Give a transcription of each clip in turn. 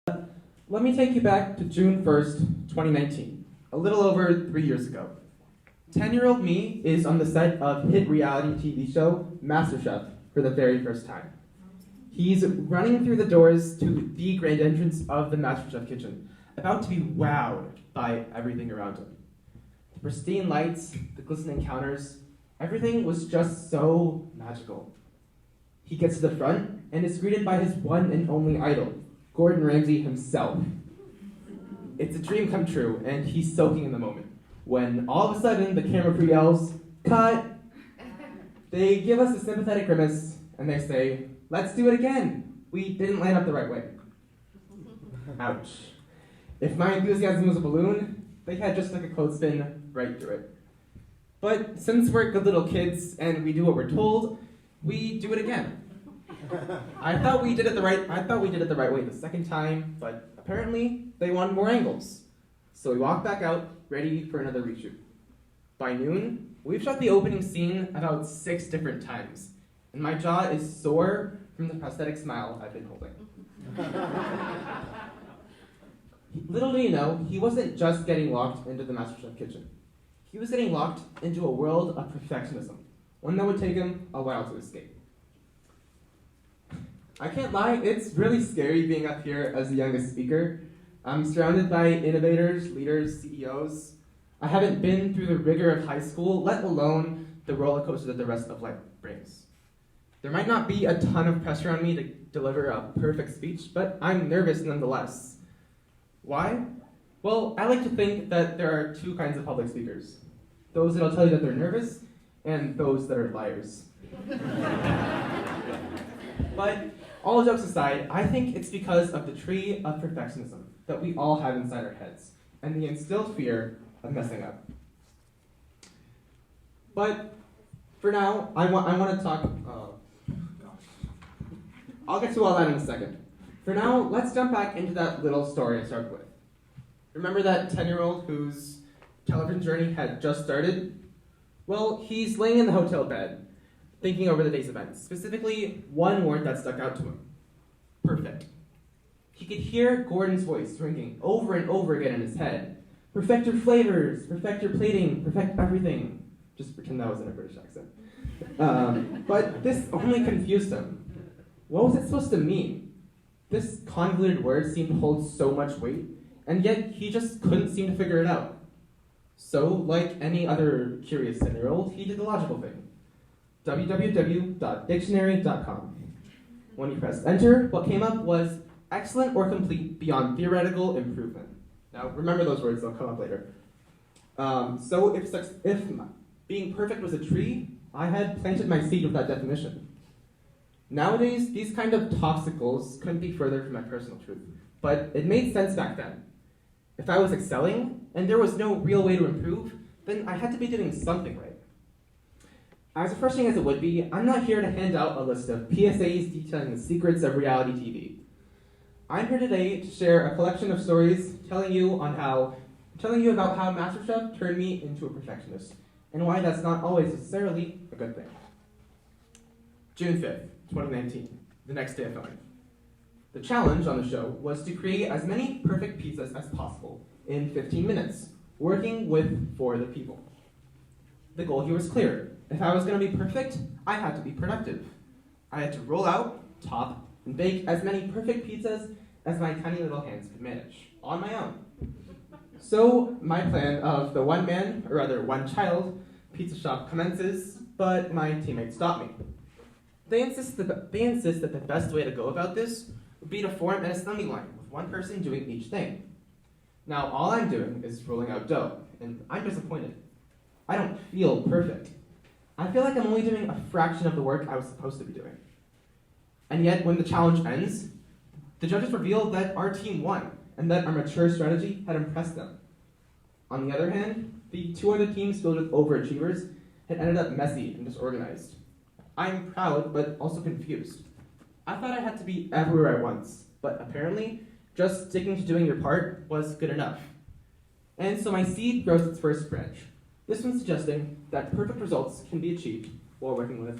Let me take you back to June 1st, 2019, a little over 3 years ago. 10-year-old me is on the set of hit reality TV show MasterChef for the very first time. He's running through the doors to the grand entrance of the MasterChef kitchen, about to be wowed by everything around him. The pristine lights, the glistening counters, everything was just so magical. He gets to the front and is greeted by his one and only idol, Gordon Ramsay himself. It's a dream come true, and he's soaking in the moment, when all of a sudden the camera crew yells, "Cut!" They give us a sympathetic grimace, and they say, "Let's do it again. We didn't line up the right way." Ouch. If my enthusiasm was a balloon, they had just like a clothespin right through it. But since we're good little kids and we do what we're told, we do it again. I thought we did it the right way the second time, but apparently they wanted more angles. So we walked back out, ready for another reshoot. By noon, we've shot the opening scene about 6 different times, and my jaw is sore from the prosthetic smile I've been holding. Little do you know, he wasn't just getting locked into the MasterChef kitchen. He was getting locked into a world of perfectionism, one that would take him a while to escape. I can't lie, it's really scary being up here as the youngest speaker. I'm surrounded by innovators, leaders, CEOs. I haven't been through the rigor of high school, let alone the roller coaster that the rest of life brings. There might not be a ton of pressure on me to deliver a perfect speech, but I'm nervous nonetheless. Why? Well, I like to think that there are 2 kinds of public speakers. Those that'll tell you that they're nervous, and those that are liars. But all jokes aside, I think it's because of the tree of perfectionism that we all have inside our heads, and the instilled fear of messing up. But for now, I want to talk. I'll get to all that in a second. For now, let's jump back into that little story I started with. Remember that 10-year-old whose television journey had just started? Well, he's laying in the hotel bed, thinking over the day's events. Specifically, one word that stuck out to him: perfect. He could hear Gordon's voice ringing over and over again in his head. Perfect your flavors, perfect your plating, perfect everything. Just pretend that was in a British accent. But this only confused him. What was it supposed to mean? This convoluted word seemed to hold so much weight, and yet he just couldn't seem to figure it out. So, like any other curious 10-year-old, he did the logical thing. www.dictionary.com. When he pressed enter, what came up was excellent or complete beyond theoretical improvement. Now, remember those words, they'll come up later. So if being perfect was a tree, I had planted my seed with that definition. Nowadays, these kind of toxicals couldn't be further from my personal truth, but it made sense back then. If I was excelling, and there was no real way to improve, then I had to be doing something right. As refreshing as it would be, I'm not here to hand out a list of PSAs detailing the secrets of reality TV. I'm here today to share a collection of stories telling you about how MasterChef turned me into a perfectionist, and why that's not always necessarily a good thing. June 5th, 2019, the next day of filming. The challenge on the show was to create as many perfect pizzas as possible in 15 minutes, working with 4 other people. The goal here was clear. If I was going to be perfect, I had to be productive. I had to roll out, top, and bake as many perfect pizzas as my tiny little hands could manage, on my own. So my plan of the one-child pizza shop commences, but my teammates stop me. They insist that the best way to go about this would be to form an assembly line, with one person doing each thing. Now, all I'm doing is rolling out dough, and I'm disappointed. I don't feel perfect. I feel like I'm only doing a fraction of the work I was supposed to be doing. And yet, when the challenge ends, the judges revealed that our team won, and that our mature strategy had impressed them. On the other hand, the 2 other teams filled with overachievers had ended up messy and disorganized. I'm proud, but also confused. I thought I had to be everywhere at once, but apparently, just sticking to doing your part was good enough. And so my seed grows its first branch. This one suggesting that perfect results can be achieved while working with a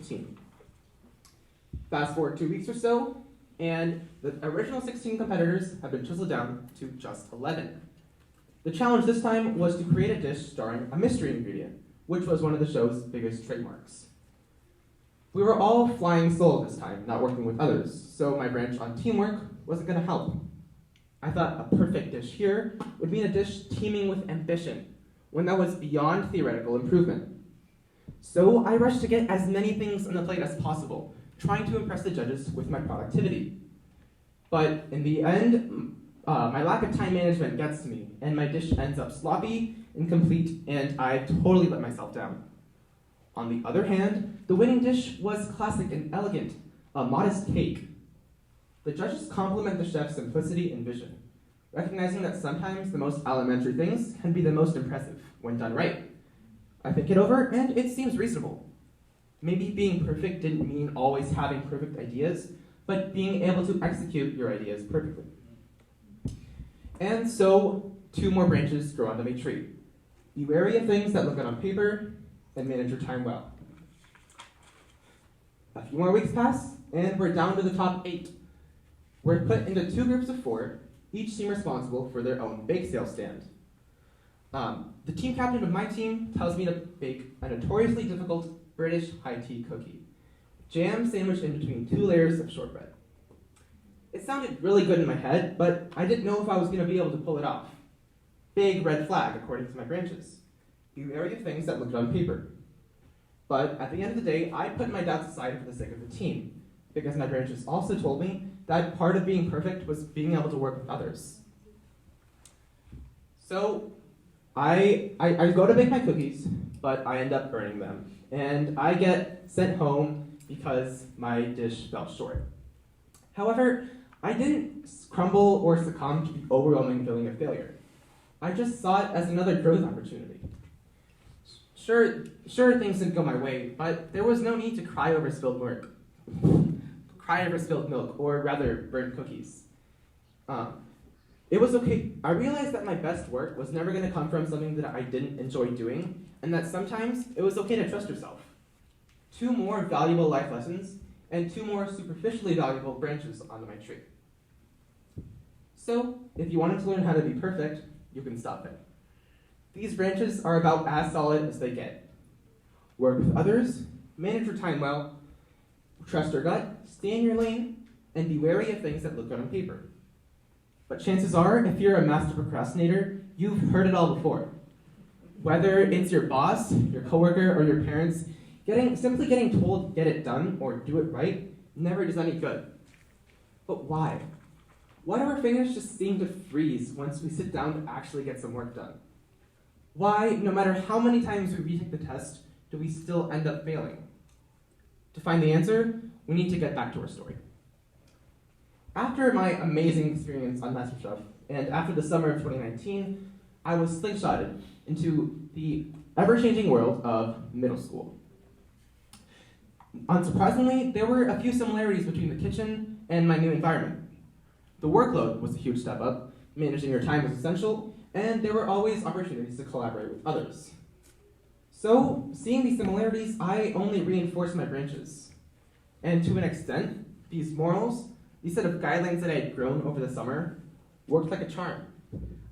team. Fast forward 2 weeks or so, and the original 16 competitors have been chiseled down to just 11. The challenge this time was to create a dish starring a mystery ingredient, which was one of the show's biggest trademarks. We were all flying solo this time, not working with others, so my branch on teamwork wasn't going to help. I thought a perfect dish here would mean a dish teeming with ambition, one that was beyond theoretical improvement. So I rushed to get as many things on the plate as possible, trying to impress the judges with my productivity. But in the end, my lack of time management gets to me, and my dish ends up sloppy, incomplete, and I totally let myself down. On the other hand, the winning dish was classic and elegant, a modest cake. The judges compliment the chef's simplicity and vision, recognizing that sometimes the most elementary things can be the most impressive when done right. I think it over, and it seems reasonable. Maybe being perfect didn't mean always having perfect ideas, but being able to execute your ideas perfectly. And so, 2 more branches grow onto my tree. Be wary of things that look good on paper, and manage your time well. A few more weeks pass, and we're down to the top 8. We're put into 2 groups of 4, each seem responsible for their own bake sale stand. The team captain of my team tells me to bake a notoriously difficult British high tea cookie, jam sandwiched in between 2 layers of shortbread. It sounded really good in my head, but I didn't know if I was going to be able to pull it off. Big red flag, according to my branches. Be wary of things that look good on paper. But at the end of the day, I put my doubts aside for the sake of the team, because my branches also told me that part of being perfect was being able to work with others. So I go to bake my cookies, but I end up burning them, and I get sent home because my dish fell short. However, I didn't crumble or succumb to the overwhelming feeling of failure. I just saw it as another growth opportunity. Sure, things didn't go my way, but there was no need to cry over spilled milk, or rather, burnt cookies. It was okay. I realized that my best work was never going to come from something that I didn't enjoy doing, and that sometimes it was okay to trust yourself. 2 more valuable life lessons, and 2 more superficially valuable branches onto my tree. So, if you wanted to learn how to be perfect, you can stop it. These branches are about as solid as they get. Work with others, manage your time well, trust your gut, stay in your lane, and be wary of things that look good on paper. But chances are, if you're a master procrastinator, you've heard it all before. Whether it's your boss, your coworker, or your parents, simply getting told get it done or do it right never does any good. But why? Why do our fingers just seem to freeze once we sit down to actually get some work done? Why, no matter how many times we retake the test, do we still end up failing? To find the answer, we need to get back to our story. After my amazing experience on MasterChef, and after the summer of 2019, I was slingshotted into the ever-changing world of middle school. Unsurprisingly, there were a few similarities between the kitchen and my new environment. The workload was a huge step up, managing your time was essential, and there were always opportunities to collaborate with others. So, seeing these similarities, I only reinforced my branches. And to an extent, these morals, these set of guidelines that I had grown over the summer, worked like a charm.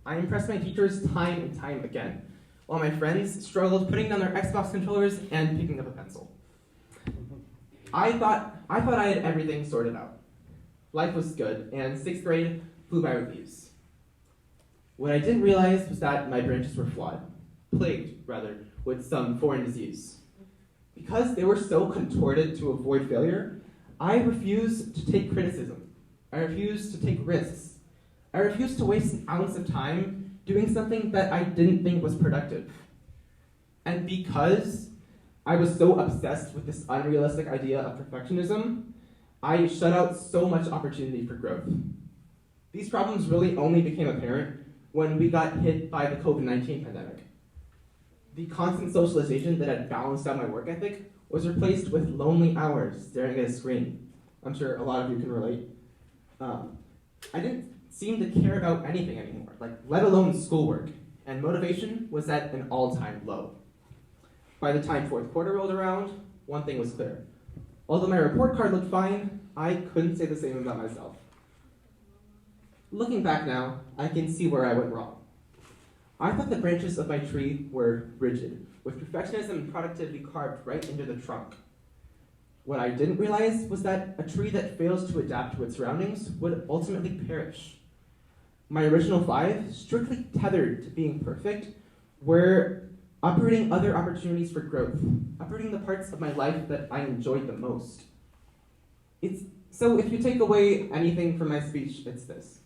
I impressed my teachers time and time again, while my friends struggled putting down their Xbox controllers and picking up a pencil. I thought I had everything sorted out. Life was good, and 6th grade flew by with ease. What I didn't realize was that my branches were flawed, plagued, rather, with some foreign disease. Because they were so contorted to avoid failure, I refused to take criticism. I refused to take risks. I refused to waste an ounce of time doing something that I didn't think was productive. And because I was so obsessed with this unrealistic idea of perfectionism, I shut out so much opportunity for growth. These problems really only became apparent when we got hit by the COVID-19 pandemic. The constant socialization that had balanced out my work ethic was replaced with lonely hours staring at a screen. I'm sure a lot of you can relate. I didn't seem to care about anything anymore, let alone schoolwork, and motivation was at an all-time low. By the time 4th quarter rolled around, one thing was clear. Although my report card looked fine, I couldn't say the same about myself. Looking back now, I can see where I went wrong. I thought the branches of my tree were rigid, with perfectionism and productivity carved right into the trunk. What I didn't realize was that a tree that fails to adapt to its surroundings would ultimately perish. My original 5, strictly tethered to being perfect, were uprooting other opportunities for growth, uprooting the parts of my life that I enjoyed the most. So if you take away anything from my speech, it's this.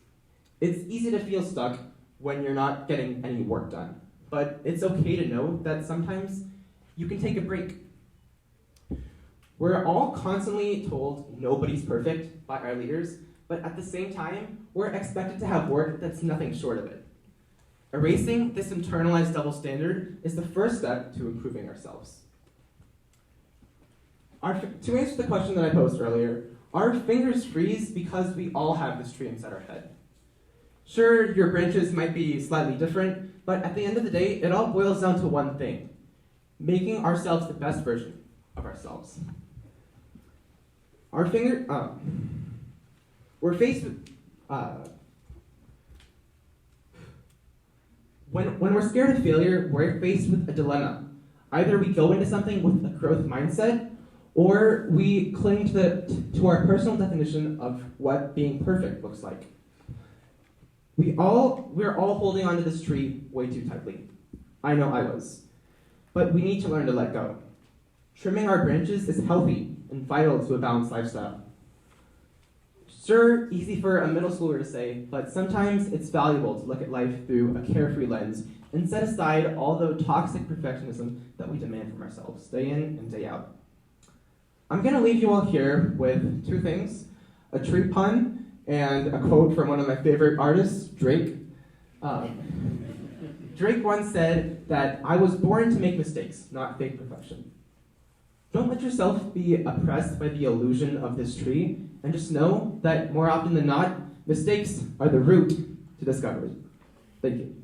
It's easy to feel stuck when you're not getting any work done, but it's okay to know that sometimes you can take a break. We're all constantly told nobody's perfect by our leaders, but at the same time, we're expected to have work that's nothing short of it. Erasing this internalized double standard is the first step to improving ourselves. To answer the question that I posed earlier, our fingers freeze because we all have this tree inside our head. Sure, your branches might be slightly different, but at the end of the day, it all boils down to one thing: making ourselves the best version of ourselves. We're faced with, when we're scared of failure, we're faced with a dilemma. Either we go into something with a growth mindset, or we cling to our personal definition of what being perfect looks like. We're all holding onto this tree way too tightly. I know I was. But we need to learn to let go. Trimming our branches is healthy and vital to a balanced lifestyle. Sure, easy for a middle schooler to say, but sometimes it's valuable to look at life through a carefree lens and set aside all the toxic perfectionism that we demand from ourselves, day in and day out. I'm going to leave you all here with 2 things: a tree pun and a quote from one of my favorite artists, Drake. Drake once said that I was born to make mistakes, not fake perfection. Don't let yourself be oppressed by the illusion of this tree, and just know that more often than not, mistakes are the route to discovery. Thank you.